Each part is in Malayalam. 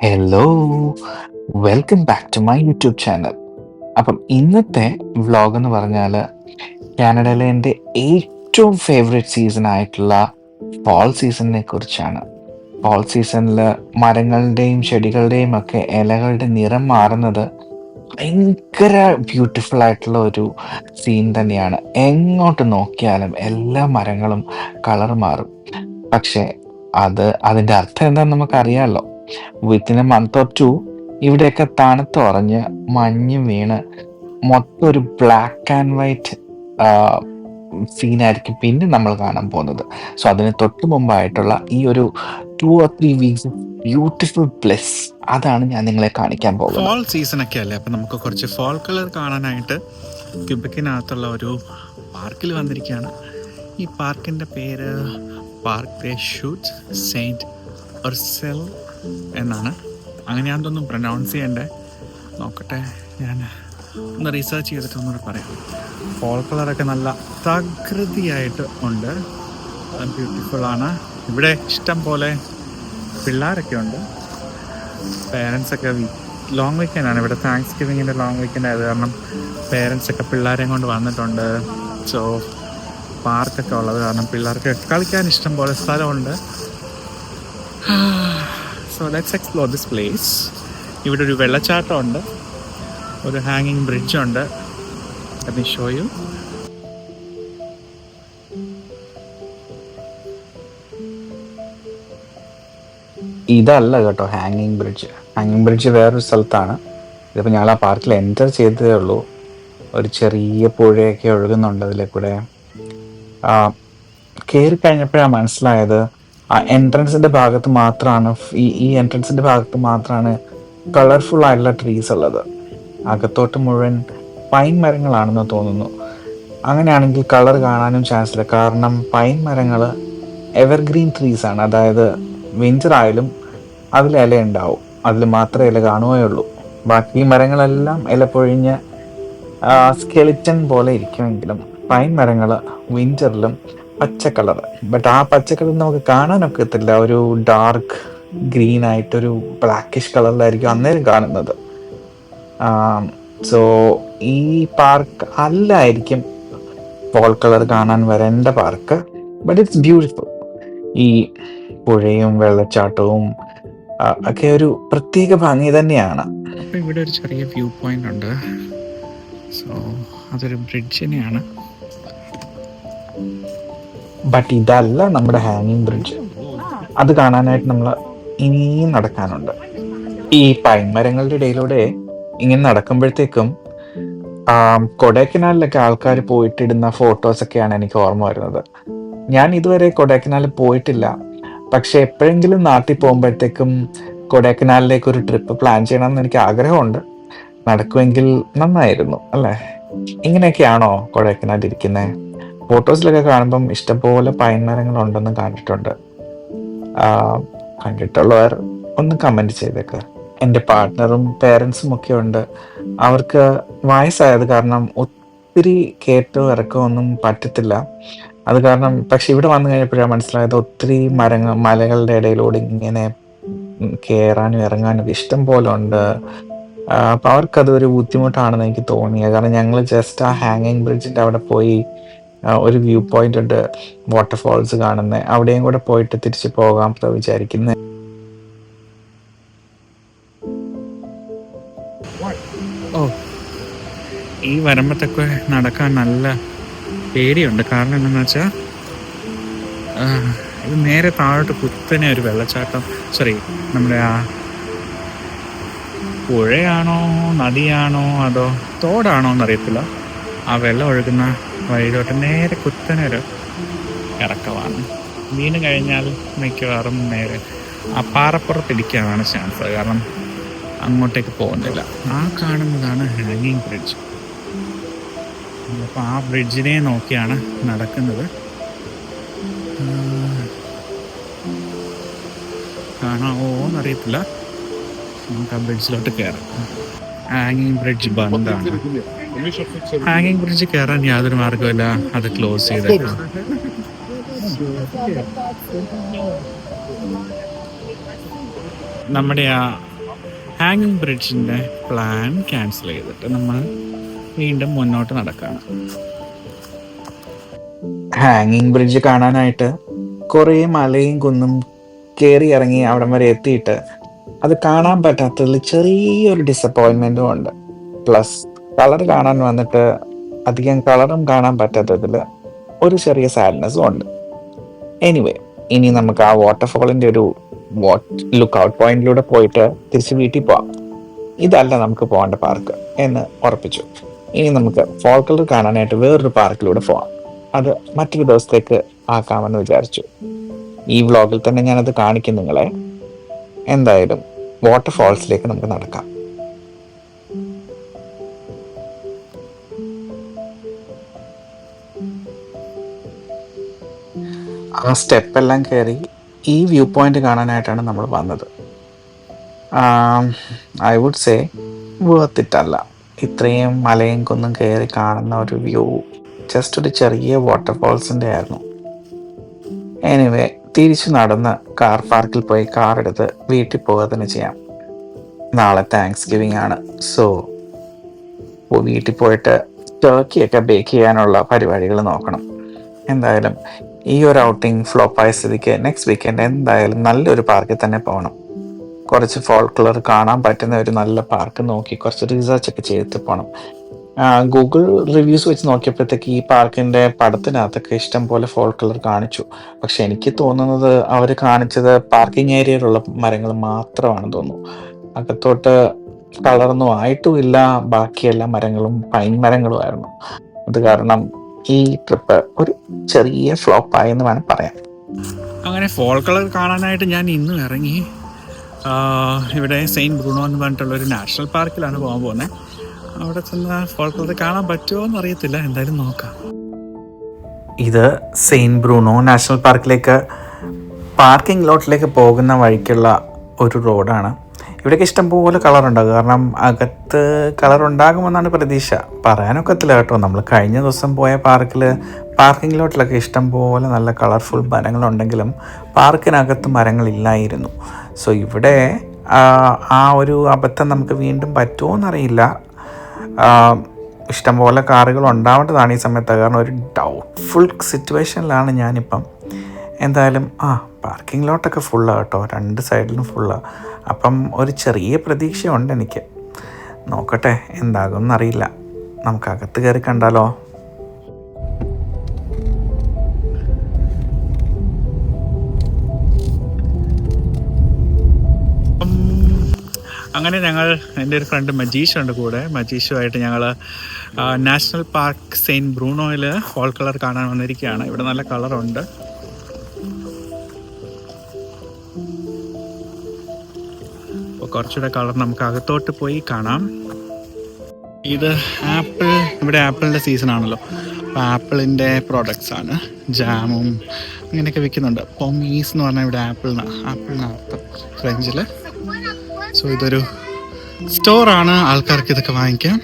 Hello! Welcome back to my YouTube channel. അപ്പം ഇന്നത്തെ വ്ലോഗ് എന്ന് പറഞ്ഞാൽ കാനഡയിലെ എൻ്റെ ഏറ്റവും ഫേവറേറ്റ് സീസൺ ആയിട്ടുള്ള ഫാൾ സീസണിനെ കുറിച്ചാണ്. ഫാൾ സീസണിൽ മരങ്ങളുടെയും ചെടികളുടെയും ഒക്കെ ഇലകളുടെ നിറം മാറുന്നത് ഭയങ്കര ബ്യൂട്ടിഫുൾ ആയിട്ടുള്ള ഒരു സീൻ തന്നെയാണ്. എങ്ങോട്ട് നോക്കിയാലും എല്ലാ മരങ്ങളും കളർ മാറും. പക്ഷേ അതിൻ്റെ അർത്ഥം എന്താണെന്ന് നമുക്കറിയാലോ. വിത്തിൻ എ മന്ത് ഓർ 2 ഇവിടെയൊക്കെ തണുത്തുറഞ്ഞ് മഞ്ഞ് വീണ് മൊത്തം ഒരു ബ്ലാക്ക് ആൻഡ് വൈറ്റ് സീനായിരിക്കും പിന്നെ നമ്മൾ കാണാൻ പോകുന്നത്. സോ അതിന് തൊട്ട് മുമ്പായിട്ടുള്ള ഈ ഒരു 2 ഓർ 3 വീക്സ് ബ്യൂട്ടിഫുൾ ബ്ലിസ് അതാണ് ഞാൻ നിങ്ങളെ കാണിക്കാൻ പോകുന്നത്. ഫാൾ സീസണൊക്കെ അല്ലേ, അപ്പം നമുക്ക് കുറച്ച് ഫാൾ കളർ കാണാനായിട്ട് ക്യൂബക്കിനകത്തുള്ള ഒരു പാർക്കിൽ വന്നിരിക്കുകയാണ്. ഈ പാർക്കിൻ്റെ പേര് പാർക്ക് ദേ ഷൂട്ട്സ് സെയിൻറ്റ് ഒർസെൽ എന്നാണ്. അങ്ങനെയാണെന്നൊന്നും പ്രൊനൗൺസ് ചെയ്യണ്ടേ, നോക്കട്ടെ, ഞാൻ ഒന്ന് റീസേർച്ച് ചെയ്തിട്ട് ഒന്നുകൂടെ പറയാം. ഫാൾ കളറൊക്കെ നല്ല പ്രകൃതിയായിട്ട് ഉണ്ട്, ബ്യൂട്ടിഫുള്ളാണ്. ഇവിടെ ഇഷ്ടം പോലെ പിള്ളേരൊക്കെ ഉണ്ട്. പേരൻസൊക്കെ ലോങ് വീക്കെൻഡാണ് ഇവിടെ, താങ്ക്സ് ഗിവിങ്ങിൻ്റെ ലോങ് വീക്കെൻഡ് ആയത് കാരണം പേരൻസൊക്കെ പിള്ളേരെയും കൊണ്ട് വന്നിട്ടുണ്ട്. സോ പാർക്കൊക്കെ ഉള്ളത് കാരണം പിള്ളേർക്ക് കളിക്കാൻ ഇഷ്ടം പോലെ സ്ഥലമുണ്ട്. So let's explore this place. ഇവിടെ ഒരു വെള്ളച്ചാട്ടമുണ്ട്, ഒരു ഹാങ്ങിങ് ബ്രിഡ്ജുണ്ട്. Let me show you. ഇതല്ല കേട്ടോ ഹാങ്ങിങ് ബ്രിഡ്ജ്. ഹാങ്ങിങ് ബ്രിഡ്ജ് വേറൊരു സ്ഥലത്താണ്. ഇതിപ്പോൾ ഞങ്ങൾ ആ പാർക്കിൽ എൻ്റർ ചെയ്തതേ ഉള്ളൂ. ഒരു ചെറിയ പുഴയൊക്കെ ഒഴുകുന്നുണ്ട് അതിലെ കൂടെ. കയറി കഴിഞ്ഞപ്പോഴാണ് മനസ്സിലായത് ആ എൻട്രൻസിൻ്റെ ഭാഗത്ത് മാത്രമാണ് ഈ എൻട്രൻസിൻ്റെ ഭാഗത്ത് മാത്രമാണ് കളർഫുൾ ആയിട്ടുള്ള ട്രീസ് ഉള്ളത്. അകത്തോട്ട് മുഴുവൻ പൈൻ മരങ്ങളാണെന്ന് തോന്നുന്നു. അങ്ങനെയാണെങ്കിൽ കളർ കാണാനും ചാൻസ് ഇല്ല, കാരണം പൈൻ മരങ്ങൾ എവർഗ്രീൻ ട്രീസ് ആണ്. അതായത് വിൻ്റർ ആയാലും അതിൽ ഇല ഉണ്ടാവും, അതിൽ മാത്രമേ ഇല കാണുകയേ ഉള്ളൂ. ബാക്കി മരങ്ങളെല്ലാം ഇല പൊഴിഞ്ഞ് സ്കെലിറ്റൻ പോലെ ഇരിക്കുമെങ്കിലും പൈൻ മരങ്ങൾ വിൻ്ററിലും പച്ച കളർ. ബട്ട് ആ പച്ച കളർ നമുക്ക് കാണാനൊക്കത്തില്ല, ഒരു ഡാർക്ക് ഗ്രീൻ ആയിട്ടൊരു ബ്ലാക്കിഷ് കളറിലായിരിക്കും അന്നേരം കാണുന്നത്. സോ ഈ പാർക്ക് അല്ലായിരിക്കും ഫാൾ കളർ കാണാൻ വരേണ്ട പാർക്ക്, ബട്ട് ഇറ്റ്സ് ബ്യൂട്ടിഫുൾ. ഈ പുഴയും വെള്ളച്ചാട്ടവും ഒക്കെ ഒരു പ്രത്യേക ഭംഗി തന്നെയാണ്. അപ്പോൾ ഇവിടെ ഒരു ചെറിയ വ്യൂ പോയിന്റ് ഉണ്ട്. സോ അതൊരു ബ്രിഡ്ജ് തന്നെയാണ്. ബട്ട് ഇതല്ല നമ്മുടെ ഹാങ്ങിങ് ബ്രിഡ്ജ്. അത് കാണാനായിട്ട് നമ്മൾ ഇനിയും നടക്കാനുണ്ട്. ഈ പൈൻ മരങ്ങളുടെ ഇടയിലൂടെ ഇങ്ങനെ നടക്കുമ്പോഴത്തേക്കും കൊടൈക്കനാലിലൊക്കെ ആൾക്കാർ പോയിട്ടിടുന്ന ഫോട്ടോസൊക്കെയാണ് എനിക്ക് ഓർമ്മ വരുന്നത്. ഞാൻ ഇതുവരെ കൊടൈക്കനാലിൽ പോയിട്ടില്ല, പക്ഷെ എപ്പോഴെങ്കിലും നാട്ടിൽ പോകുമ്പോഴത്തേക്കും കൊടൈക്കനാലിലേക്ക് ഒരു ട്രിപ്പ് പ്ലാൻ ചെയ്യണമെന്ന് എനിക്ക് ആഗ്രഹമുണ്ട്. നടക്കുമെങ്കിൽ നന്നായിരുന്നു അല്ലേ? ഇങ്ങനെയൊക്കെയാണോ കൊടൈക്കനാൽ ഇരിക്കുന്നത്? ഫോട്ടോസിലൊക്കെ കാണുമ്പം ഇഷ്ടംപോലെ പൈൻ മരങ്ങളുണ്ടെന്ന് കണ്ടിട്ടുണ്ട്. കണ്ടിട്ടുള്ളവർ ഒന്ന് കമൻറ്റ് ചെയ്തേക്ക്. എൻ്റെ പാർട്ട്ണറും പേരൻസും ഒക്കെ ഉണ്ട്. അവർക്ക് വയസ്സായത് കാരണം ഒത്തിരി കയറ്റവും ഇറക്കവും ഒന്നും പറ്റത്തില്ല. അത് കാരണം പക്ഷെ ഇവിടെ വന്നു കഴിഞ്ഞപ്പോഴാണ് മനസ്സിലായത് ഒത്തിരി മലകളുടെ ഇടയിലൂടെ ഇങ്ങനെ കയറാനും ഇറങ്ങാനും ഇഷ്ടം പോലെ ഉണ്ട്. അപ്പം അവർക്കതൊരു ബുദ്ധിമുട്ടാണെന്ന് എനിക്ക് തോന്നിയത്. കാരണം ഞങ്ങൾ ജസ്റ്റ് ആ ഹാങ്ങിങ് ബ്രിഡ്ജിൻ്റെ അവിടെ പോയി ഒരു വ്യൂ പോയിന്റ് ഉണ്ട്, വാട്ടർഫോൾസ് കാണുന്നത്, അവിടെയും കൂടെ പോയിട്ട് തിരിച്ചു പോകാം വിചാരിക്കുന്നത്. ഓ, ഈ വരുമ്പത്തൊക്കെ നടക്കാൻ നല്ല പേടിയുണ്ട്. കാരണം എന്താണെന്ന് വെച്ചാൽ ഇത് നേരെ താഴോട്ട് കുത്തനെ ഒരു വെള്ളച്ചാട്ടം, സോറി, നമ്മുടെ ആ പുഴയാണോ നദിയാണോ അതോ തോടാണോ എന്നറിയത്തില്ല, ആ വെള്ളം ഒഴുകുന്ന വഴിയിലോട്ട് നേരെ കുത്തനെ ഒരു ഇറക്കമാണ്. വീണ് കഴിഞ്ഞാൽ മിക്കവാറും നേരെ ആ പാറപ്പുറത്തിരിക്കാനാണ് ചാൻസ്, കാരണം അങ്ങോട്ടേക്ക് പോകുന്നില്ല. ആ കാണുന്നതാണ് ഹാങ്ങിങ് ബ്രിഡ്ജ്. അപ്പോൾ ആ ബ്രിഡ്ജിനെ നോക്കിയാണ് നടക്കുന്നത്. കാണാമോ എന്നറിയത്തില്ല. നമുക്ക് ആ ബ്രിഡ്ജിലോട്ട് കയറാം. ഹാങ്ങിങ് ബ്രിഡ്ജ് ബന്ദാണ്. ഹാങ്ങിങ് ബ്രിഡ്ജ് കയറാൻ യാതൊരു മാർഗമില്ല, അത് ക്ലോസ് ചെയ്തേക്കാം. നമ്മുടെ ആ ഹാങ്ങിങ് ബ്രിഡ്ജിൻ്റെ പ്ലാൻ ക്യാൻസൽ ചെയ്തിട്ട് നമ്മൾ വീണ്ടും മുന്നോട്ട് നടക്കുകയാണ്. ഹാങ്ങിങ് ബ്രിഡ്ജ് കാണാനായിട്ട് കുറേ മലയും കുന്നും കയറി ഇറങ്ങി അവിടം വരെ എത്തിയിട്ട് അത് കാണാൻ പറ്റാത്തതിൽ ചെറിയൊരു ഡിസപ്പോയിൻമെൻറ്റും ഉണ്ട്. പ്ലസ് കളർ കാണാൻ വന്നിട്ട് അധികം കളറും കാണാൻ പറ്റാത്തതിൽ ഒരു ചെറിയ സാഡ്നെസ്സും ഉണ്ട്. എനിവേ, ഇനി നമുക്ക് ആ വാട്ടർഫോളിൻ്റെ ഒരു ലുക്ക് ഔട്ട് പോയിന്റിലൂടെ പോയിട്ട് തിരിച്ച് വീട്ടിൽ പോവാം. ഇതല്ല നമുക്ക് പോകേണ്ട പാർക്ക് എന്ന് ഉറപ്പിച്ചു. ഇനി നമുക്ക് ഫോൾ കളർ കാണാനായിട്ട് വേറൊരു പാർക്കിലൂടെ പോവാം. അത് മറ്റൊരു ദിവസത്തേക്ക് ആക്കാമെന്ന് വിചാരിച്ചു. ഈ വ്ളോഗിൽ തന്നെ ഞാനത് കാണിക്കും നിങ്ങളെ. എന്തായാലും വാട്ടർഫോൾസിലേക്ക് നമുക്ക് നടക്കാം. ആ സ്റ്റെപ്പെല്ലാം കയറി ഈ വ്യൂ പോയിന്റ് കാണാനായിട്ടാണ് നമ്മൾ വന്നത്. ഐ വുഡ് സേ വേർത്തിട്ടല്ല. ഇത്രയും മലയും കുന്നും കയറി കാണുന്ന ഒരു വ്യൂ ജസ്റ്റ് ഒരു ചെറിയ വാട്ടർഫോൾസിൻ്റെ ആയിരുന്നു. എനിവേ, തിരിച്ചു നടന്ന് കാർ പാർക്കിൽ പോയി കാർ എടുത്ത് വീട്ടിൽ പോവുക തന്നെ ചെയ്യാം. നാളെ താങ്ക്സ് ഗിവിംഗ് ആണ്. സോ വീട്ടിൽ പോയിട്ട് ടർക്കിയൊക്കെ ബേക്ക് ചെയ്യാനുള്ള പരിപാടികൾ നോക്കണം. എന്തായാലും ഈ ഒരു ഔട്ടിങ് ഫ്ലോപ്പായ സ്ഥിതിക്ക് നെക്സ്റ്റ് വീക്കെൻഡ് എന്തായാലും നല്ലൊരു പാർക്കിൽ തന്നെ പോകണം. കുറച്ച് ഫോൾ കളർ കാണാൻ പറ്റുന്ന ഒരു നല്ല പാർക്ക് നോക്കി കുറച്ച് റിസർച്ച് ഒക്കെ ചെയ്തിട്ട് പോകണം. ഗൂഗിൾ റിവ്യൂസ് വെച്ച് നോക്കിയപ്പോഴത്തേക്ക് ഈ പാർക്കിൻ്റെ പടത്തിനകത്തൊക്കെ ഇഷ്ടം പോലെ ഫോൾ കളർ കാണിച്ചു. പക്ഷെ എനിക്ക് തോന്നുന്നത് അവർ കാണിച്ചത് പാർക്കിംഗ് ഏരിയയിലുള്ള മരങ്ങൾ മാത്രമാണെന്ന് തോന്നുന്നു. അകത്തോട്ട് കളറൊന്നും ആയിട്ടുമില്ല. ബാക്കിയെല്ലാ മരങ്ങളും പൈൻ മരങ്ങളും ആയിരുന്നു. അത് കാരണം ഈ ട്രിപ്പ് ഒരു ചെറിയ ഫ്ലോപ്പായി എന്ന് വേണം പറയാം. അങ്ങനെ ഫോൾ കളർ കാണാനായിട്ട് ഞാൻ ഇന്നും ഇറങ്ങി. ഇവിടെ സെയിൻറ്റ് ബ്രൂണോ എന്ന് പറഞ്ഞിട്ടുള്ളൊരു നാഷണൽ പാർക്കിലാണ് പോകാൻ പോകുന്നത്. അവിടെ ചെന്ന് ഫോൾ കളർ കാണാൻ പറ്റുമോ എന്നറിയത്തില്ല. എന്തായാലും നോക്കാം. ഇത് സെയിൻറ്റ് ബ്രൂണോ നാഷണൽ പാർക്കിലേക്ക് പാർക്കിംഗ് ലോട്ടിലേക്ക് പോകുന്ന വഴിക്കുള്ള ഒരു റോഡാണ്. ഇവിടേക്ക് ഇഷ്ടംപോലെ കളറുണ്ടാകും. കാരണം അകത്ത് കളർ ഉണ്ടാകുമെന്നാണ് പ്രതീക്ഷ. പറയാനൊക്കത്തില്ല കേട്ടോ. നമ്മൾ കഴിഞ്ഞ ദിവസം പോയ പാർക്കിൽ പാർക്കിംഗ് ലോട്ടിലൊക്കെ ഇഷ്ടംപോലെ നല്ല കളർഫുൾ മരങ്ങളുണ്ടെങ്കിലും പാർക്കിനകത്ത് മരങ്ങളില്ലായിരുന്നു. സോ ഇവിടെ ആ ഒരു അബദ്ധം നമുക്ക് വീണ്ടും പറ്റുമോ എന്നറിയില്ല. ഇഷ്ടംപോലെ കാറുകൾ ഉണ്ടാവേണ്ടതാണ് ഈ സമയത്ത്. കാരണം ഒരു ഡൗട്ട്ഫുൾ സിറ്റുവേഷനിലാണ് ഞാനിപ്പം. എന്തായാലും പാർക്കിംഗ് ലോട്ടൊക്കെ ഫുള്ളാണ് കേട്ടോ. രണ്ട് സൈഡിലും ഫുള്ളാണ്. അപ്പം ഒരു ചെറിയ പ്രതീക്ഷയുണ്ട് എനിക്ക്. നോക്കട്ടെ എന്താകും എന്നറിയില്ല. നമുക്കകത്ത് കയറി കണ്ടാലോ. അങ്ങനെ ഞങ്ങൾ, എൻ്റെ ഒരു ഫ്രണ്ട് മജീഷുണ്ട് കൂടെ. മജീഷുമായിട്ട് ഞങ്ങൾ നാഷണൽ പാർക്ക് സെയിൻറ്റ് ബ്രൂണോയിൽ ഫോൾ കളർ കാണാൻ വന്നിരിക്കുകയാണ്. ഇവിടെ നല്ല കളറുണ്ട്. അപ്പോൾ കുറച്ചുകൂടെ കളർ നമുക്ക് അകത്തോട്ട് പോയി കാണാം. ഇത് ആപ്പിൾ, ഇവിടെ ആപ്പിളിൻ്റെ സീസണാണല്ലോ. അപ്പോൾ ആപ്പിളിൻ്റെ പ്രോഡക്റ്റ്സാണ്. ജാമും അങ്ങനെയൊക്കെ വിൽക്കുന്നുണ്ട്. പൊമീസ് എന്ന് പറഞ്ഞാൽ ഇവിടെ ആപ്പിളിനകത്ത് ഫ്രഞ്ചിൽ. സോ ഇതൊരു സ്റ്റോറാണ്. ആൾക്കാർക്ക് ഇതൊക്കെ വാങ്ങിക്കാം.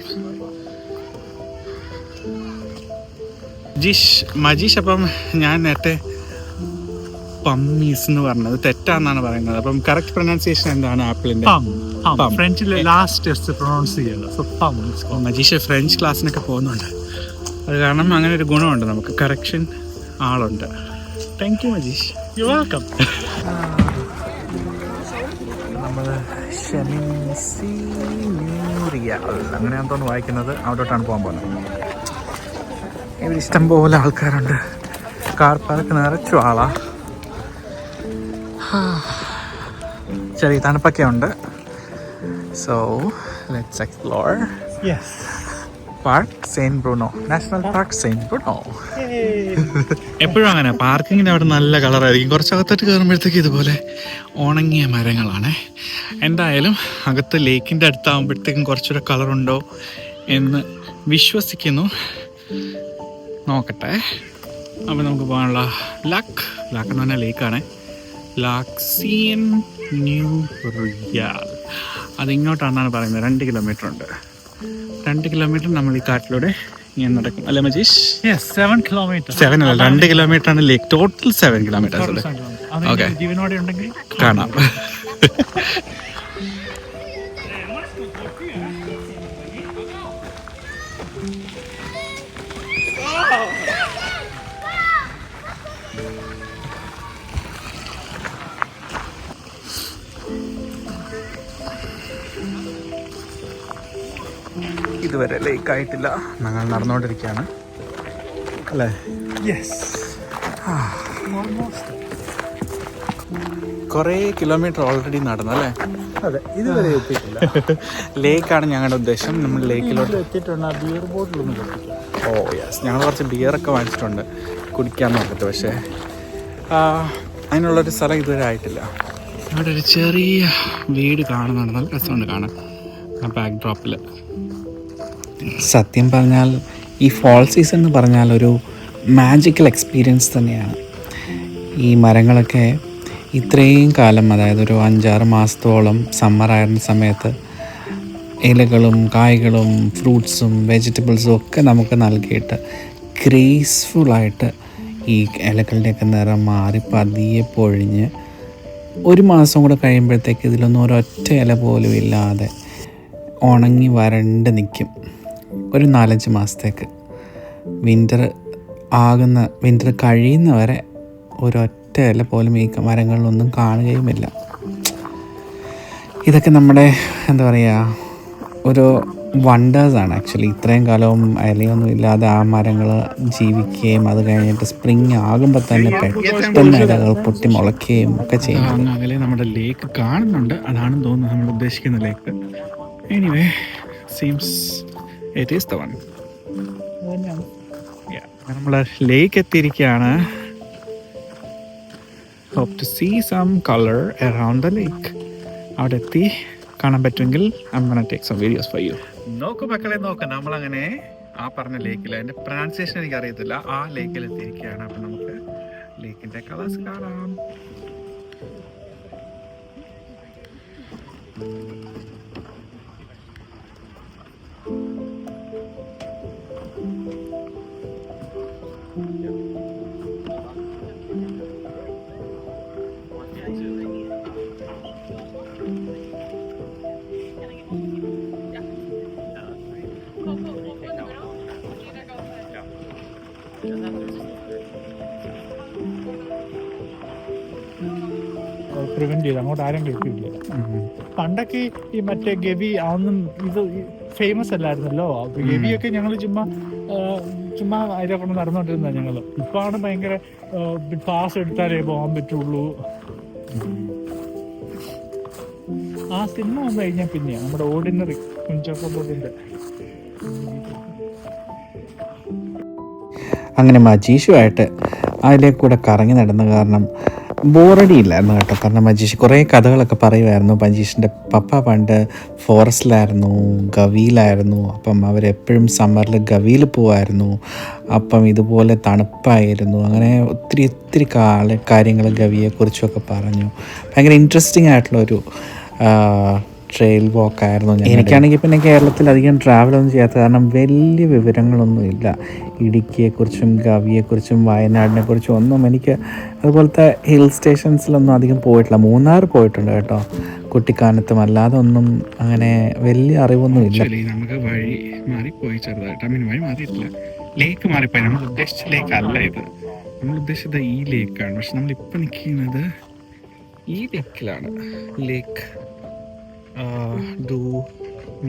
മജീഷ് അപ്പം ഞാൻ നേരത്തെ പമ്മീസ് എന്ന് പറഞ്ഞത് തെറ്റാന്നാണ് പറയുന്നത്. അപ്പം കറക്റ്റ് പ്രൊനൗൺസിയേഷൻ എന്താണ് ആപ്പിളിന്റെ? ഫ്രഞ്ചിൽ ലാസ്റ്റ് പ്രൊനൗൺസ് ചെയ്യുന്നത്. മജീഷ് ഫ്രഞ്ച് ക്ലാസ്സിനൊക്കെ പോകുന്നുണ്ട്. അത് കാരണം അങ്ങനെ ഒരു ഗുണമുണ്ട്, നമുക്ക് കറക്ഷൻ ആളുണ്ട്. Thank you Majeesh. You welcome. നമ്മൾ അങ്ങനെയാണെന്ന് തോന്നുന്നു വായിക്കുന്നത്. അവിടോട്ടാണ് പോകാൻ പോകുന്നത്. ഇവിടെ ഇഷ്ടംപോലെ ആൾക്കാരുണ്ട്. കാർ പാർക്ക് നിറച്ചു ആളാ. ചെറിയ തണുപ്പൊക്കെ ഉണ്ട്. So let's explore park saint Bruno, national park saint Bruno. എപ്പോഴും അങ്ങനെ പാർക്കിങ്ങിന് അവിടെ നല്ല കളറായിരിക്കും. കുറച്ചകത്തോട്ട് കയറുമ്പോഴത്തേക്ക് ഇതുപോലെ ഉണങ്ങിയ മരങ്ങളാണ്. എന്തായാലും അകത്ത് ലേക്കിൻ്റെ അടുത്താകുമ്പോഴത്തേക്കും കുറച്ചുകൂടെ കളറുണ്ടോ എന്ന് വിശ്വസിക്കുന്നു. നോക്കട്ടെ. അപ്പോൾ നമുക്ക് പോകാനുള്ള ലാക്ക് എന്ന് പറഞ്ഞാൽ ലേക്കാണ്. ലാക്സിയൻ ന്യൂ റിയാൽ. അതിങ്ങോട്ടാണെന്നാണ് പറയുന്നത്. 2 കിലോമീറ്റർ ഉണ്ട്. 2 കിലോമീറ്റർ നമ്മൾ ഈ കാട്ടിലൂടെ ഇങ്ങനെ നടക്കും അല്ലേ മജീഷ്? 7 കിലോമീറ്റർ. 7 അല്ല, 2 കിലോമീറ്റർ ആണ് ലേക്ക്. Total 7 kilometres. ഓക്കെ, ജീവനോടെ ഉണ്ടെങ്കിൽ കാണാം. ഇതുവരെ ലേക്ക് ആയിട്ടില്ല. ഞങ്ങൾ നടന്നുകൊണ്ടിരിക്കുകയാണ് അല്ലേ? Yes. Almost. കുറേ കിലോമീറ്റർ ഓൾറെഡി നടന്നു അല്ലേ? അതെ, ഇതുവരെ എത്തിയിട്ടില്ല. ലേക്കാണ് ഞങ്ങളുടെ ഉദ്ദേശം. നമ്മൾ ലേക്കിലോട്ട് എത്തിയിട്ടുണ്ട്. ആ ബിയർ ബോട്ടിലൊന്നും കിട്ടില്ല. യെസ്, ഞങ്ങൾ കുറച്ച് ബിയറൊക്കെ വാങ്ങിച്ചിട്ടുണ്ട് കുടിക്കാൻ നോക്കട്ടെ. പക്ഷേ അതിനുള്ളൊരു സ്ഥലം ഇതുവരെ ആയിട്ടില്ല. ഇവിടെ ഒരു ചെറിയ വീട് കാണുന്നുണ്ട്. നല്ല രസമുണ്ട് കാണാൻ ആ ബാക്ക് ഡ്രോപ്പിൽ. സത്യം പറഞ്ഞാൽ ഈ ഫോൾ സീസൺ എന്ന് പറഞ്ഞാൽ ഒരു മാജിക്കൽ എക്സ്പീരിയൻസ് തന്നെയാണ്. ഈ മരങ്ങളൊക്കെ ഇത്രയും കാലം, അതായത് ഒരു 5-6 മാസത്തോളം സമ്മറായിരുന്ന സമയത്ത് ഇലകളും കായ്കളും ഫ്രൂട്ട്സും വെജിറ്റബിൾസും ഒക്കെ നമുക്ക് നൽകിയിട്ട് ഗ്രേസ്ഫുള്ളായിട്ട് ഈ ഇലകളുടെയൊക്കെ നിറം മാറി പതിയെ പൊഴിഞ്ഞ് 1 മാസം കൂടെ കഴിയുമ്പോഴത്തേക്ക് ഇതിലൊന്നും ഒരൊറ്റ ഇല പോലും ഇല്ലാതെ ഉണങ്ങി വരണ്ട് നിൽക്കും. ഒരു 4-5 മാസത്തേക്ക് വിൻ്റർ കഴിയുന്നവരെ ഒരൊറ്റ ഇല പോലും ഈ മരങ്ങളിലൊന്നും കാണുകയുമില്ല. ഇതൊക്കെ നമ്മുടെ എന്താ പറയുക, ഒരു വണ്ടേഴ്സാണ് ആക്ച്വലി. ഇത്രയും കാലവും ഇലയൊന്നും ഇല്ലാതെ ആ മരങ്ങൾ ജീവിക്കുകയും അത് കഴിഞ്ഞിട്ട് സ്പ്രിങ് ആകുമ്പോൾ തന്നെ പെട്ടെന്ന് ഇലകൾ പൊട്ടി മുളയ്ക്കുകയും ഒക്കെ ചെയ്യും. അകലെ നമ്മുടെ ലേക്ക് കാണുന്നുണ്ട്. അതാണെന്ന് തോന്നുന്നു നമ്മൾ ഉദ്ദേശിക്കുന്ന lake. Anyway, seems it is the one. നമ്മൾ ലേക്ക് എത്തിയിരിക്കുകയാണ്. Hope to see some color around the lake. അവിടെ എത്തി കാണാൻ പറ്റുമെങ്കിൽ I'm gonna take some videos for you. നോക്കൂ മക്കളെ, നോക്കാം. നമ്മളങ്ങനെ ആ പറഞ്ഞ ലേക്കിൽ, അതിൻ്റെ പ്രൊനൗൺസിയേഷൻ എനിക്ക് അറിയത്തില്ല, ആ ലേക്കിൽ എത്തിയിരിക്കുകയാണ്. അപ്പം നമുക്ക് ലേക്കിൻ്റെ കളേഴ്സ് കാണാം. പ്രിവെന്റ് ചെയ്ത് അങ്ങോട്ട് ആരും കേൾക്കില്ല. പണ്ടൊക്കെ ഈ മറ്റേ ഗവി അതൊന്നും ഇത് ഫേമസ് അല്ലായിരുന്നല്ലോ. ഗവിയൊക്കെ ഞങ്ങൾ ചുമ്മാ അതിലെ കൊണ്ട് നടന്നുകൊണ്ടിരുന്ന ഞങ്ങള്. ഇപ്പാണ് ഭയങ്കര പാസ് എടുത്താലേ പോകാൻ പറ്റുള്ളൂ. ആ സിനിമ വന്നു കഴിഞ്ഞാൽ പിന്നെ നമ്മുടെ ഓർഡിനറി കുഞ്ചാക്കോബോട്ടിന്റെ. അങ്ങനെ മജീഷുമായിട്ട് അതിലേക്ക് കൂടെ കറങ്ങി നടന്ന കാരണം ബോറടിയില്ലായിരുന്നു കേട്ടോ. കാരണം മജീഷ് കുറേ കഥകളൊക്കെ പറയുമായിരുന്നു. മജീഷിൻ്റെ പപ്പ പണ്ട് ഫോറസ്റ്റിലായിരുന്നു, ഗവിയിലായിരുന്നു. അപ്പം അവരെപ്പോഴും സമ്മറിൽ ഗവിയിൽ പോവായിരുന്നു. അപ്പം ഇതുപോലെ തണുപ്പായിരുന്നു. അങ്ങനെ ഒത്തിരി കാര്യങ്ങൾ ഗവിയെക്കുറിച്ചൊക്കെ പറഞ്ഞു. ഭയങ്കര ഇൻട്രസ്റ്റിംഗ് ആയിട്ടുള്ളൊരു ട്രെയിൽ വാക്കായിരുന്നു. എനിക്കാണെങ്കിൽ പിന്നെ കേരളത്തിൽ അധികം ട്രാവലൊന്നും ചെയ്യാത്ത കാരണം വലിയ വിവരങ്ങളൊന്നും ഇല്ല. ഇടുക്കിയെക്കുറിച്ചും ഗവിയെക്കുറിച്ചും വയനാടിനെക്കുറിച്ചും ഒന്നും എനിക്ക്, അതുപോലത്തെ ഹിൽ സ്റ്റേഷൻസിലൊന്നും അധികം പോയിട്ടില്ല. മൂന്നാർ പോയിട്ടുണ്ട് കേട്ടോ കുട്ടിക്കാലത്തും, അല്ലാതെ ഒന്നും അങ്ങനെ വലിയ അറിവൊന്നും ഇല്ല. നമുക്ക് വഴി മാറിപ്പോയി ചെറുതായിട്ട്. വഴി മാറിയിട്ടില്ല, ലേക്ക് മാറിപ്പോയി. നമ്മൾ ഉദ്ദേശിച്ച ലേക്ക് അല്ല ഇത്. നമ്മൾ ഉദ്ദേശിച്ചത് ഈ ലേക്കാണ്. പക്ഷെ നമ്മളിപ്പോൾ നിൽക്കുന്നത് ഈ ലേക്കിലാണ്. ലേക്ക്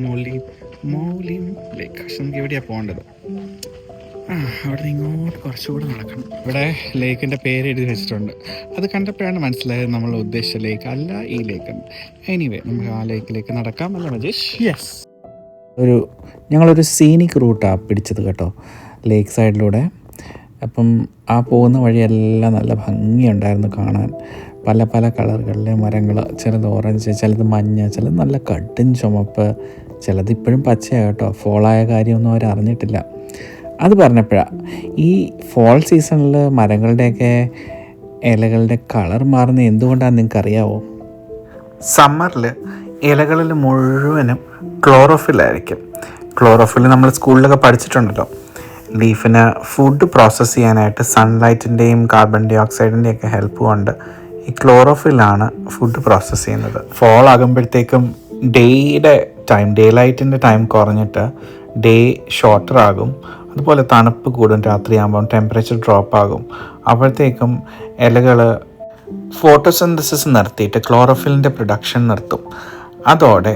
മൗലിൻ ലേക്ക്. പക്ഷെ നമുക്ക് എവിടെയാണ് പോകേണ്ടത്? അവിടെ നിന്ന് ഇങ്ങോട്ട് കുറച്ചുകൂടെ നടക്കണം. ഇവിടെ ലേക്കിൻ്റെ പേര് എഴുതി വെച്ചിട്ടുണ്ട്. അത് കണ്ടപ്പോഴാണ് മനസ്സിലായത് നമ്മൾ ഉദ്ദേശിച്ച ലേക്ക് അല്ല ഈ ലേക്ക്. എനിവേ, നമുക്ക് ആ ലേക്കിലേക്ക് നടക്കാം അല്ല മജീഷ്? യെസ്. ഞങ്ങളൊരു സീനിക് റൂട്ടാണ് പിടിച്ചത് കേട്ടോ, ലേക്ക് സൈഡിലൂടെ. അപ്പം ആ പോകുന്ന വഴിയെല്ലാം നല്ല ഭംഗിയുണ്ടായിരുന്നു കാണാൻ. പല പല കളറുകളിലെ മരങ്ങൾ, ചിലത് ഓറഞ്ച്, ചിലത് മഞ്ഞ, ചിലത് നല്ല കടും ചുമപ്പ്, ചിലത് ഇപ്പോഴും പച്ചയാണ് കേട്ടോ. ഫോളായ കാര്യമൊന്നും അവർ അറിഞ്ഞിട്ടില്ല. അത് പറഞ്ഞപ്പോഴാണ് ഈ ഫോൾ സീസണിൽ മരങ്ങളുടെയൊക്കെ ഇലകളുടെ കളർ മാറുന്നത് എന്തുകൊണ്ടാണെന്ന് നിങ്ങൾക്ക് അറിയാവോ? സമ്മറിൽ ഇലകളിൽ മുഴുവനും ക്ലോറോഫിലായിരിക്കും. ക്ലോറോഫിൽ നമ്മൾ സ്കൂളിലൊക്കെ പഠിച്ചിട്ടുണ്ടല്ലോ. ലീഫിന് ഫുഡ് പ്രോസസ്സ് ചെയ്യാനായിട്ട് സൺലൈറ്റിൻ്റെയും കാർബൺ ഡൈ ഓക്സൈഡിൻ്റെയും ഒക്കെ ഹെൽപ്പ് കൊണ്ട് ഈ ക്ലോറോഫിലാണ് ഫുഡ് പ്രോസസ്സ് ചെയ്യുന്നത്. ഫോൾ ആകുമ്പോഴത്തേക്കും ഡേ ലൈറ്റിൻ്റെ ടൈം കുറഞ്ഞിട്ട് ഡേ ഷോർട്ടർ ആകും. അതുപോലെ തണുപ്പ് കൂടും, രാത്രിയാകുമ്പം ടെമ്പറേച്ചർ ഡ്രോപ്പ് ആകും. അപ്പോഴത്തേക്കും ഇലകൾ ഫോട്ടോസിന്തസിസ് നിർത്തിയിട്ട് ക്ലോറോഫിലിൻ്റെ പ്രൊഡക്ഷൻ നിർത്തും. അതോടെ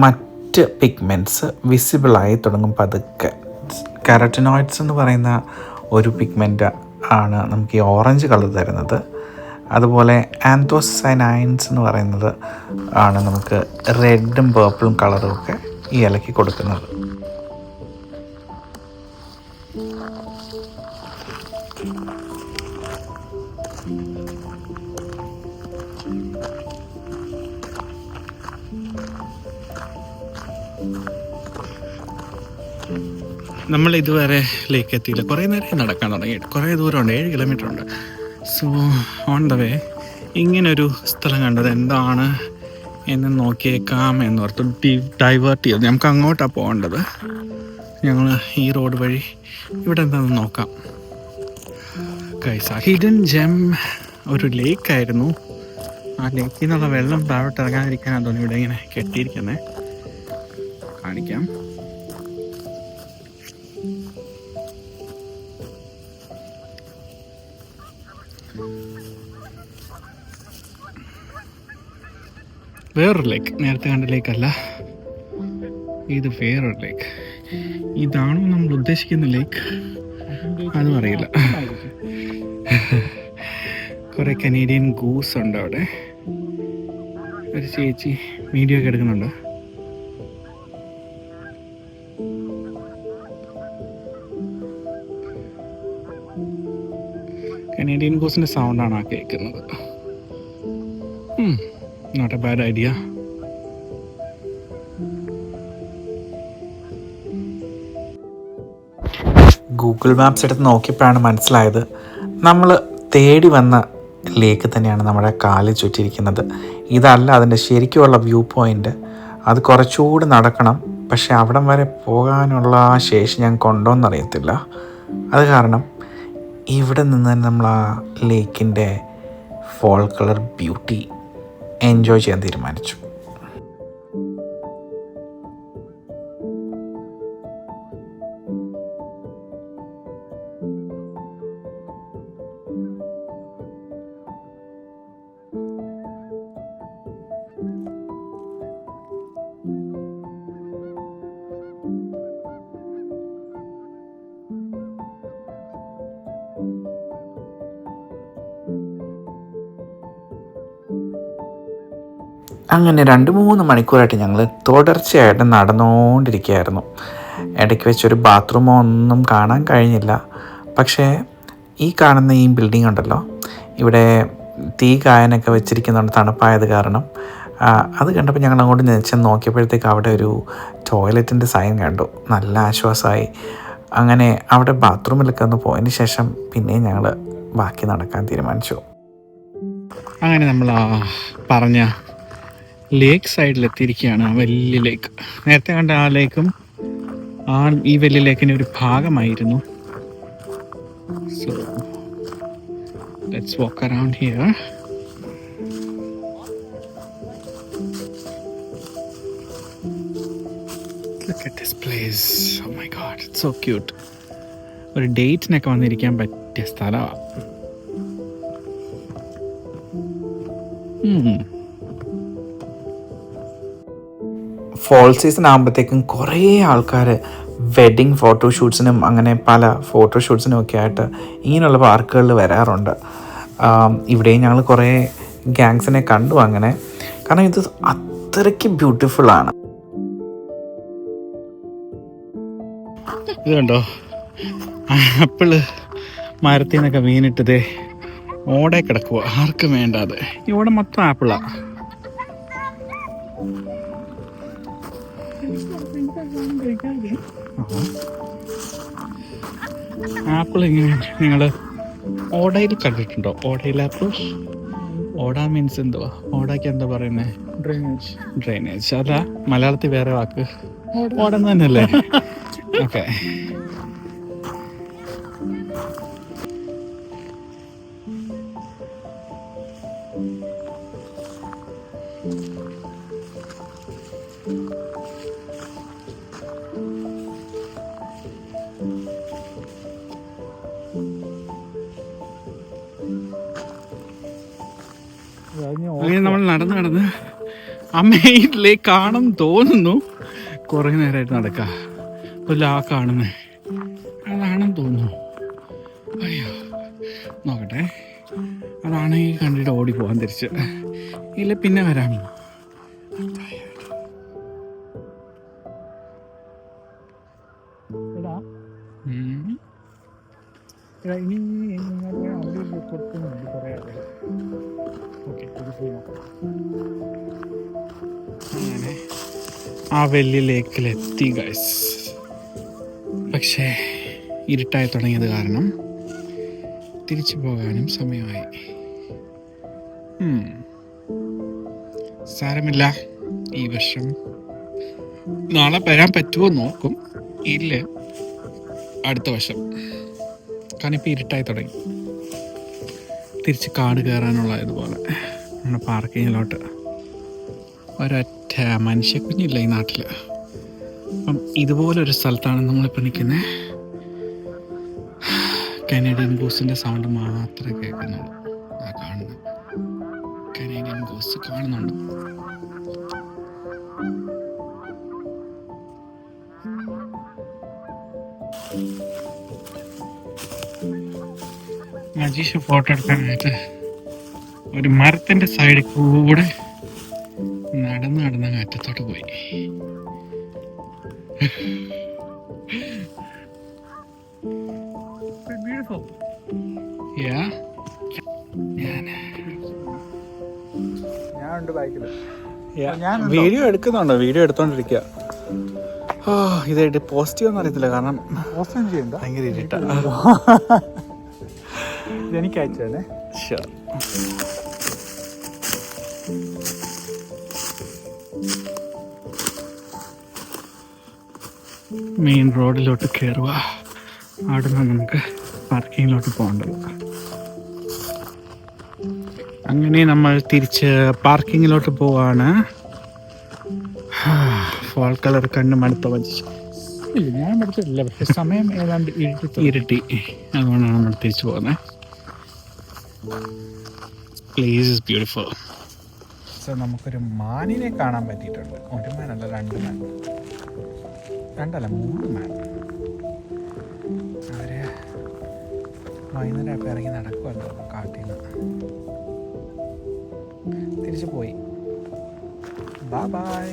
മറ്റ് പിഗ്മെൻറ്റ്സ് വിസിബിളായി തുടങ്ങും പതുക്കെ. കാരറ്റിനോയിഡ്സ് എന്ന് പറയുന്ന ഒരു പിഗ്മെൻ്റ് ആണ് നമുക്ക് ഈ ഓറഞ്ച് കളർ തരുന്നത്. അതുപോലെ ആന്തോസൈനൈൻസ് എന്ന് പറയുന്നത് ആണ് നമുക്ക് റെഡും പേർപ്പിളും കളറും ഒക്കെ ഈ ഇലയ്ക്ക് കൊടുക്കുന്നത്. നമ്മൾ ഇതുവരെ ലേക്ക് എത്തിയില്ല. കുറേ നേരം നടക്കാൻ തുടങ്ങിയിട്ട്, കുറേ ദൂരമുണ്ട്, 7 കിലോമീറ്റർ ഉണ്ട്. സോ ഓൺ ദ വേ ഇങ്ങനൊരു സ്ഥലം കണ്ടത് എന്താണ് എന്ന് നോക്കിയേക്കാം എന്നോർത്ത് ഡൈവേർട്ട് ചെയ്തു. നമുക്ക് അങ്ങോട്ടാണ് പോകേണ്ടത്. ഞങ്ങൾ ഈ റോഡ് വഴി ഇവിടെ എന്താണെന്ന് നോക്കാം. കൈസ ഹിഡൻ ജെം ഒരു ലേക്കായിരുന്നു. ആ ലേക്കിൽ നിന്നുള്ള വെള്ളം താഴോട്ട് ഇറങ്ങാതിരിക്കാനാണ് തോന്നി ഇവിടെ ഇങ്ങനെ കെട്ടിയിരിക്കുന്നത്. കാണിക്കാം. വേറൊരു ലേക്ക്, നേരത്തെ കണ്ട ലേക്കല്ല, ഇത് വേറൊരു ലേക്ക്. ഇതാണോ നമ്മൾ ഉദ്ദേശിക്കുന്ന ലേക്ക്? അതും അറിയില്ല. കുറെ കനേഡിയൻ ഗൂസ് ഉണ്ട് അവിടെ. ഒരു ചേച്ചി വീഡിയോ ഒക്കെ എടുക്കുന്നുണ്ട്. കനേഡിയൻ ഗൂസിന്റെ സൗണ്ടാണ് ആ കേൾക്കുന്നത്. Not a bad idea. Google Maps എടുത്ത് നോക്കിയപ്പോഴാണ് മനസ്സിലായത് നമ്മൾ തേടി വന്ന ലേക്ക് തന്നെയാണ് നമ്മുടെ കാലിൽ ചുറ്റിയിരിക്കുന്നത്. ഇതല്ല അതിൻ്റെ ശരിക്കുമുള്ള വ്യൂ പോയിൻ്റ്. അത് കുറച്ചുകൂടി നടക്കണം. പക്ഷേ അവിടം വരെ പോകാനുള്ള ആ ശേഷി ഞാൻ കൊണ്ടോന്നറിയത്തില്ല. അത് കാരണം ഇവിടെ നിന്ന് നമ്മൾ ആ ലേക്കിൻ്റെ ഫോൾ കളർ ബ്യൂട്ടി എൻജോയ് ചെയ്യാൻ തീരുമാനിച്ചു. അങ്ങനെ 2-3 മണിക്കൂറായിട്ട് ഞങ്ങൾ തുടർച്ചയായിട്ട് നടന്നുകൊണ്ടിരിക്കുകയായിരുന്നു. ഇടയ്ക്ക് വെച്ചൊരു ബാത്റൂമോ ഒന്നും കാണാൻ കഴിഞ്ഞില്ല. പക്ഷേ ഈ കാണുന്ന ഈ ബിൽഡിംഗ് ഉണ്ടല്ലോ, ഇവിടെ തീ കായാനൊക്കെ വെച്ചിരിക്കുന്നുണ്ട് തണുപ്പായത് കാരണം. അത് കണ്ടപ്പോൾ ഞങ്ങൾ അങ്ങോട്ട് ചെന്ന് നോക്കിയപ്പോഴത്തേക്ക് അവിടെ ഒരു ടോയ്ലറ്റിൻ്റെ സൈൻ കണ്ടു. നല്ല ആശ്വാസമായി. അങ്ങനെ അവിടെ ബാത്റൂമിലൊക്കെ ഒന്ന് പോയതിന് ശേഷം പിന്നെയും ഞങ്ങൾ ബാക്കി നടക്കാൻ തീരുമാനിച്ചു. അങ്ങനെ നമ്മൾ പറഞ്ഞ ലേക്ക് സൈഡിലെത്തിയിരിക്കുകയാണ്. ആ വലിയ ലേക്ക്, നേരത്തെ കണ്ട ആ ലേക്കും ഈ വലിയ ലേക്കിൻ്റെ ഒരു ഭാഗമായിരുന്നു. So let's walk around here. Look at this place. Oh my god, it's so cute. ഒരു ഡേറ്റിനൊക്കെ വന്നിരിക്കാൻ പറ്റിയ സ്ഥലമാണ്. ഫോൾ സീസൺ ആകുമ്പോഴത്തേക്കും കുറേ ആൾക്കാർ വെഡ്ഡിങ് ഫോട്ടോഷൂട്ട്സിനും അങ്ങനെ പല ഫോട്ടോഷൂട്ട്സിനും ഒക്കെ ആയിട്ട് ഇങ്ങനെയുള്ള പാർക്കുകളിൽ വരാറുണ്ട്. ഇവിടെയും ഞങ്ങൾ കുറേ ഗാങ്സിനെ കണ്ടു അങ്ങനെ. കാരണം ഇത് അത്രയ്ക്ക് ബ്യൂട്ടിഫുള്ളാണ്. ഇത് കണ്ടോ, ആപ്പിള് മരത്തിൽ നിന്നൊക്കെ വീണിട്ടത് ഓടെ കിടക്കുക, ആർക്കും വേണ്ടാതെ. ഇവിടെ മൊത്തം ആപ്പിളാണ്. ആപ്പിൾ ഇങ്ങനെ നിങ്ങൾ ഓടയിൽ കണ്ടിട്ടുണ്ടോ? ഓടയിൽ ആപ്പിൾ. ഓട മീൻസ് എന്തുവാ? ഓടയ്ക്ക് എന്താ പറയുന്നത്? ഡ്രെയിനേജ്. അല്ല, മലയാളത്തിൽ വേറെ വാക്ക് ഓടന്ന് തന്നെയല്ലേ? ഓക്കെ. അങ്ങനെ നമ്മൾ നടന്ന് ആ മെയിൻ ലേക്ക് കാണും തോന്നുന്നു. കുറേ നേരമായിട്ട് നടക്കുക. ഒരു ആ കാണുന്നേ അതാണെന്ന് തോന്നുന്നു. അയ്യോ നോക്കട്ടെ, അതാണെങ്കിൽ കണ്ടിട്ട് ഓടി പോകാൻ തിരിച്ച്, ഇല്ല പിന്നെ വരാം. അങ്ങനെ ആ വലിയ ലേക്കിലെത്തി ഗൈസ്. പക്ഷേ ഇരുട്ടായി തുടങ്ങിയത് കാരണം തിരിച്ചു പോകാനും സമയമായി. സാരമില്ല, ഈ വർഷം നാളെ വരാൻ പറ്റുമോ നോക്കും, ഇല്ല അടുത്ത വർഷം. കാരണം ഇപ്പം ഇരുട്ടായി തുടങ്ങി. തിരിച്ച് കാട് കയറാനുള്ളതുപോലെ നമ്മുടെ പാർക്കിങ്ങിലോട്ട് ഒരൊറ്റ മനുഷ്യക്കുഞ്ഞില്ല ഈ നാട്ടിൽ. അപ്പം ഇതുപോലൊരു സ്ഥലത്താണ് നമ്മളിപ്പോൾ നിൽക്കുന്നത്. കനേഡിയൻ ഗൂസിൻ്റെ സൗണ്ട് മാത്രമേ കേൾക്കുന്നുള്ളൂ. ആ കാണുന്നത് കനേഡിയൻ ഗൂസ് കാണുന്നുണ്ട്. മജീഷ ഫോട്ടോ എടുക്കാനായിട്ട് ഒരു മരത്തിൻ്റെ സൈഡിൽ കൂടെ നടന്ന് അറ്റത്തോട്ട് പോയി. വീഡിയോ എടുക്കുന്നുണ്ടോ? വീഡിയോ എടുത്തോണ്ടിരിക്കുക. ഇതായിട്ട് പോസിറ്റീവൊന്നും അറിയത്തില്ല, കാരണം ഭയങ്കര ഇരുട്ടാ. എനിക്ക് അയച്ചേ. ഷുവർ. മെയിൻ റോഡിലോട്ട് കയറുക. അവിടെ നിന്ന് നമുക്ക് പാർക്കിങ്ങിലോട്ട് പോകേണ്ടത്. അങ്ങനെ നമ്മൾ തിരിച്ച് പാർക്കിങ്ങിലോട്ട് പോവാണ്. ഫോൾ കളർ കണ്ണ് മടുത്ത വച്ച് ഞാൻ എടുത്തിട്ടില്ല, പക്ഷെ സമയം ഏതാണ്ട് ഇരുട്ടി. അതുകൊണ്ടാണ് നമ്മൾ തിരിച്ചു പോകുന്നത്. Place is beautiful. സോ നമുക്കൊരു മാനിനെ കാണാൻ പറ്റിയിട്ടുണ്ട്. ഒരു മാനല്ല, 2 മാൻ, 2 അല്ല 3 മാൻ. അവര് വൈകുന്നേരം അപ്പം ഇറങ്ങി നടക്കുമല്ലോ കാട്ടിൽ നിന്ന്. തിരിച്ചു പോയി. ബൈ.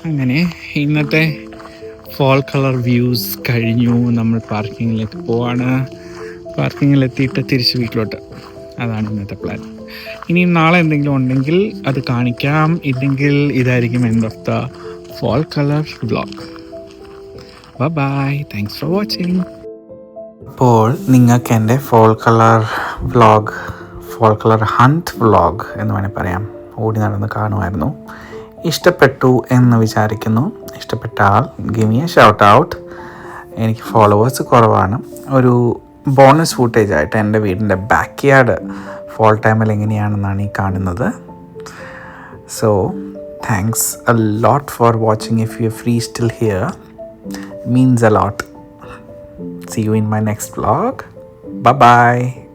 അങ്ങനെ ഇന്നത്തെ ഫോൾ കളർ വ്യൂസ് കഴിഞ്ഞു. നമ്മൾ പാർക്കിങ്ങിലേക്ക് പോവാണ്. പാർക്കിങ്ങിലെത്തിയിട്ട് തിരിച്ച് വീട്ടിലോട്ട്. അതാണ് ഇന്നത്തെ പ്ലാൻ. ഇനിയും നാളെ എന്തെങ്കിലും ഉണ്ടെങ്കിൽ അത് കാണിക്കാം. ഇല്ലെങ്കിൽ ഇതായിരിക്കും end of the fall colour vlog. Bye. Thanks for watching. അപ്പോൾ നിങ്ങൾക്ക് എൻ്റെ fall colour vlog, fall colour hunt vlog എന്ന് വേണേൽ പറയാം, ഓടി നടന്ന് കാണുമായിരുന്നു. ഇഷ്ടപ്പെട്ടു എന്ന് വിചാരിക്കുന്നു. ഇഷ്ടപ്പെട്ടാൽ give me a shout out. എനിക്ക് ഫോളോവേഴ്സ് കുറവാണ്. ഒരു ബോണസ് ഫൂട്ടേജ് ആയിട്ട് എൻ്റെ വീടിൻ്റെ ബാക്ക് യാർഡ് ഫോൾ ടൈമിൽ എങ്ങനെയാണെന്നാണ് ഈ കാണുന്നത്. So thanks a lot for watching. If you are free still here, means a lot. See you in my next vlog. Bye bye.